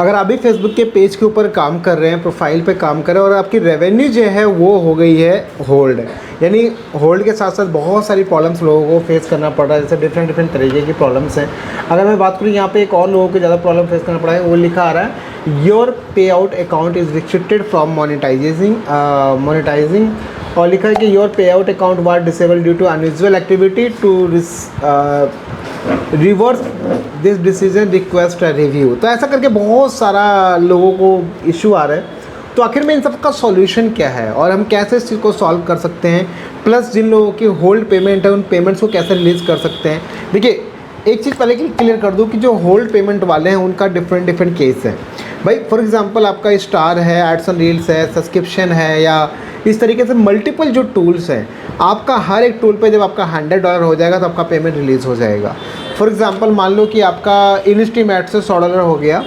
अगर आप भी फेसबुक के पेज के ऊपर काम कर रहे हैं, प्रोफाइल पे काम कर रहे हैं और आपकी रेवेन्यू जो है वो हो गई है होल्ड, यानी होल्ड के साथ साथ बहुत सारी प्रॉब्लम्स लोगों को फेस करना पड़ रहा है, जैसे डिफरेंट तरीके की प्रॉब्लम्स हैं। अगर मैं बात करूँ यहाँ पे एक और लोगों को ज़्यादा प्रॉब्लम फेस करना पड़ा है, वो लिखा आ रहा है your payout account is restricted from monetising और लिखा है कि your payout account was disabled due to unusual activity to reverse this decision request review. तो ऐसा करके बहुत सारा लोगों को इशू आ रहा है। तो आखिर में इन सब का सॉल्यूशन क्या है और हम कैसे इस चीज़ को सॉल्व कर सकते हैं, प्लस जिन लोगों की होल्ड पेमेंट है उन पेमेंट्स को कैसे रिलीज़ कर सकते हैं। देखिए, एक चीज़ पहले क्लियर कर दूं कि जो होल्ड पेमेंट वाले हैं उनका डिफरेंट केस है। भाई फॉर एग्जांपल आपका स्टार है, एड्स एंड रील्स है, सब्सक्रिप्शन है, या इस तरीके से मल्टीपल जो टूल्स हैं, आपका हर एक टूल पे जब आपका $100 हो जाएगा तो आपका पेमेंट रिलीज़ हो जाएगा। फॉर एग्जांपल मान लो कि आपका इनस्ट्रीम एड से $100 हो गया,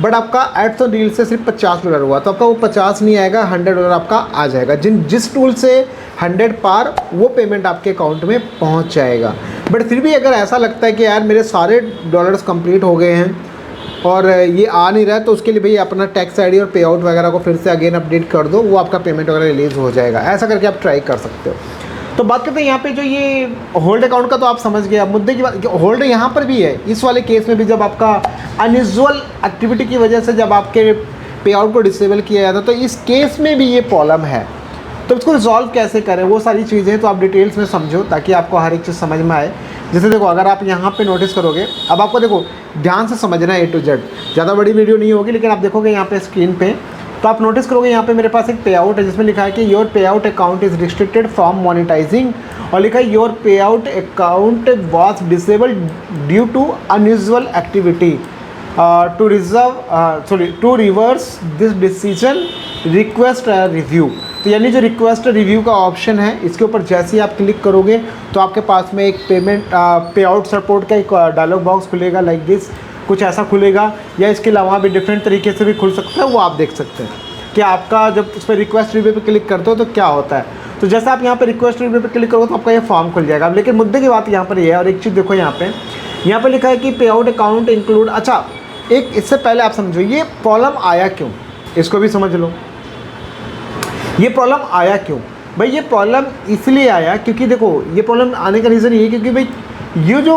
बट आपका एड्स और रील्स से सिर्फ $50 हुआ, तो आपका वो 50 नहीं आएगा, $100 आपका आ जाएगा। जिस टूल से 100 पार वो पेमेंट आपके अकाउंट में पहुंच जाएगा। बट फिर भी अगर ऐसा लगता है कि यार मेरे सारे डॉलर्स कंप्लीट हो गए हैं और ये आ नहीं रहा है, तो उसके लिए भैया अपना टैक्स आईडी और पे आउट वगैरह को फिर से अगेन अपडेट कर दो, वो आपका पेमेंट वगैरह रिलीज़ हो जाएगा। ऐसा करके आप ट्राई कर सकते हो। तो बात करते हैं यहाँ पे जो ये होल्ड अकाउंट का, तो आप समझ गए। अब मुद्दे की बात, होल्ड यहाँ पर भी है, इस वाले केस में भी जब आपका अनयूजुअल एक्टिविटी की वजह से जब आपके पे आउट को डिसेबल किया जाता है, तो इस केस में भी ये प्रॉब्लम है। तो इसको रिजॉल्व कैसे करें, वो सारी चीज़ें तो आप डिटेल्स में समझो ताकि आपको हर एक चीज़ समझ में आए। जैसे देखो, अगर आप यहाँ पे नोटिस करोगे, अब आपको देखो ध्यान से समझना है A to Z, ज़्यादा बड़ी वीडियो नहीं होगी, लेकिन आप देखोगे यहाँ पे स्क्रीन पे, तो आप नोटिस करोगे यहाँ पे मेरे पास एक पे आउट है जिसमें लिखा है कि your payout account is restricted from monetising, और लिखा है your payout account was disabled due to unusual activity to reverse this decision request review. तो यानी जो रिक्वेस्ट रिव्यू का ऑप्शन है, इसके ऊपर जैसे ही आप क्लिक करोगे तो आपके पास में एक पे आउट सपोर्ट का एक डायलॉग बॉक्स खुलेगा, लाइक दिस कुछ ऐसा खुलेगा, या इसके अलावा भी डिफरेंट तरीके से भी खुल सकता है, वो आप देख सकते हैं कि आपका जब उस पर रिक्वेस्ट रिव्यू पे क्लिक करते हो तो क्या होता है। तो जैसे आप यहाँ पे रिक्वेस्ट रिव्यू पे क्लिक करोगे तो आपका ये फॉर्म खुल जाएगा। लेकिन मुद्दे की बात यहाँ पर ये है, और एक चीज़ देखो यहाँ पे लिखा है कि पे आउट अकाउंट इंक्लूड, अच्छा एक इससे पहले आप समझो ये प्रॉब्लम आया क्यों, इसको भी समझ लो। ये प्रॉब्लम आया क्यों भाई? ये प्रॉब्लम इसलिए आया क्योंकि देखो, ये प्रॉब्लम आने का रीज़न ये है क्योंकि भाई ये जो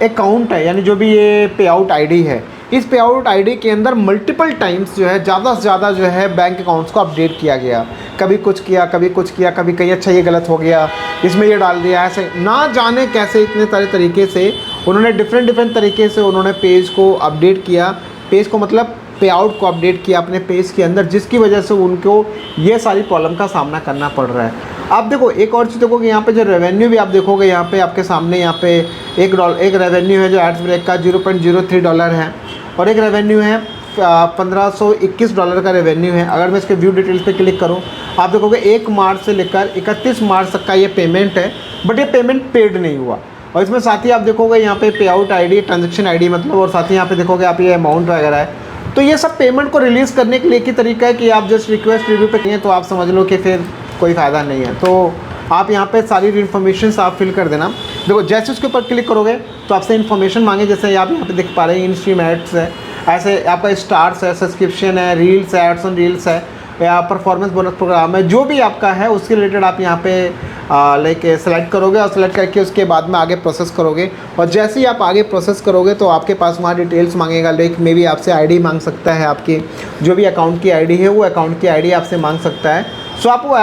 अकाउंट है, यानी जो भी ये पे आउट आईडी है, इस पे आउट आईडी के अंदर मल्टीपल टाइम्स जो है ज़्यादा से ज़्यादा जो है बैंक अकाउंट्स को अपडेट किया गया। कभी कुछ किया, कभी कुछ किया, कभी कहीं अच्छा ये गलत हो गया, इसमें ये डाल दिया, ऐसे ना जाने कैसे इतने सारे तरीके से उन्होंने डिफरेंट तरीके से उन्होंने पेज को अपडेट किया। पेज को मतलब पे आउट को अपडेट किया अपने पेज के अंदर, जिसकी वजह से उनको ये सारी प्रॉब्लम का सामना करना पड़ रहा है। आप देखो एक और चीज़ देखोगे, यहाँ पे जो रेवेन्यू भी आप देखोगे, यहाँ पे आपके सामने यहाँ पे एक रेवेन्यू है जो एड्स ब्रेक का $0.03 है, और एक रेवेन्यू है $1521 का रेवेन्यू है। अगर मैं इसके व्यू डिटेल्स पे क्लिक करूँ, आप देखोगे 1 मार्च से लेकर 31 मार्च तक का ये पेमेंट है, बट ये पेमेंट पेड नहीं हुआ। और इसमें साथ ही आप देखोगे यहाँ पे पे आउट आईडी, ट्रांजैक्शन आईडी मतलब, और साथ ही यहाँ पे देखोगे आप ये अमाउंट वगैरह है। तो ये सब पेमेंट को रिलीज़ करने के लिए एक ही तरीका है कि आप जस्ट रिक्वेस्ट रिव्यू पे किए, तो आप समझ लो कि फिर कोई फ़ायदा नहीं है। तो आप यहाँ पे सारी इन्फॉर्मेशन आप फिल कर देना। देखो जैसे उसके ऊपर क्लिक करोगे तो आपसे इन्फॉर्मेशन मांगे, जैसे आप यहाँ पे देख पा रहे हैं इनस्ट्रीम एड्स है, ऐसे आपका स्टार्स है, सब्सक्रिप्शन है, रील्स है, एड्स ऑन रील्स है, या परफॉर्मेंस बोनस प्रोग्राम है, जो भी आपका है उसके रिलेटेड आप यहाँ पे लाइक सेलेक्ट करोगे, और सेलेक्ट करके उसके बाद में आगे प्रोसेस करोगे। और जैसे ही आप आगे प्रोसेस करोगे तो आपके पास वहाँ डिटेल्स मांगेगा, लाइक मे भी आपसे आईडी मांग सकता है, आपकी जो भी अकाउंट की आईडी है वो अकाउंट की आईडी आपसे मांग सकता है। सो आप वो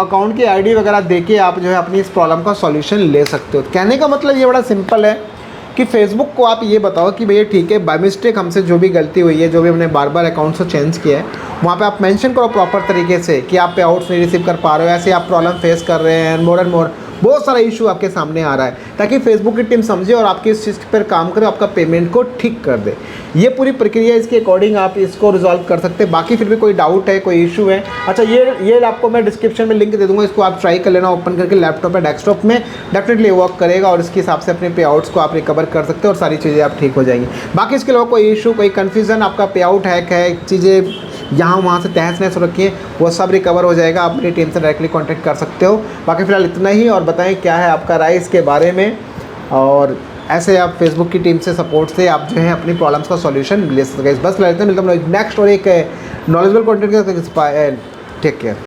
अकाउंट की आईडी वगैरह देके आप जो है अपनी इस प्रॉब्लम का सॉल्यूशन ले सकते हो। कहने का मतलब ये बड़ा सिंपल है कि फेसबुक को आप ये बताओ कि भैया ठीक है, बाय मिस्टेक हमसे जो भी गलती हुई है, जो भी हमने बार अकाउंट से चेंज किया है, वहाँ पे आप मेंशन करो प्रॉपर तरीके से कि आप पे आउट्स नहीं रिसीव कर पा रहे हो, ऐसे आप प्रॉब्लम फेस कर रहे हैं, मोर एंड मोर बहुत सारा इशू आपके सामने आ रहा है, ताकि फेसबुक की टीम समझे और आपकी इस चीज़ पर काम करे, आपका पेमेंट को ठीक कर दे। ये पूरी प्रक्रिया, इसके अकॉर्डिंग आप इसको रिजॉल्व कर सकते हैं। बाकी फिर भी कोई डाउट है, कोई इशू है, अच्छा ये आपको मैं डिस्क्रिप्शन में लिंक दे दूँगा, इसको आप ट्राई कर लेना ओपन करके लैपटॉप या डेस्कटॉप में, डेफिनेटली वर्क करेगा और इसके हिसाब से अपने पे आउट्स को आप रिकवर कर सकते हैं और सारी चीज़ें आप ठीक हो जाएंगी। बाकी इसके अलावा कोई इशू, कोई कन्फ्यूज़न, आपका पे आउट हैक है, चीज़ें यहाँ वहाँ से तहस नहस रखी है, वो सब रिकवर हो जाएगा। आप मेरी टीम से डायरेक्टली कांटेक्ट कर सकते हो। बाकी फ़िलहाल इतना ही, और बताएं क्या है आपका राय इसके बारे में, और ऐसे आप फेसबुक की टीम से सपोर्ट से आप जो है अपनी प्रॉब्लम्स का सॉल्यूशन ले सकते हैं। बस लेते हैं, मिलता हूँ नेक्स्ट और एक नॉलेजेबल कंटेंट के साथ। Take care.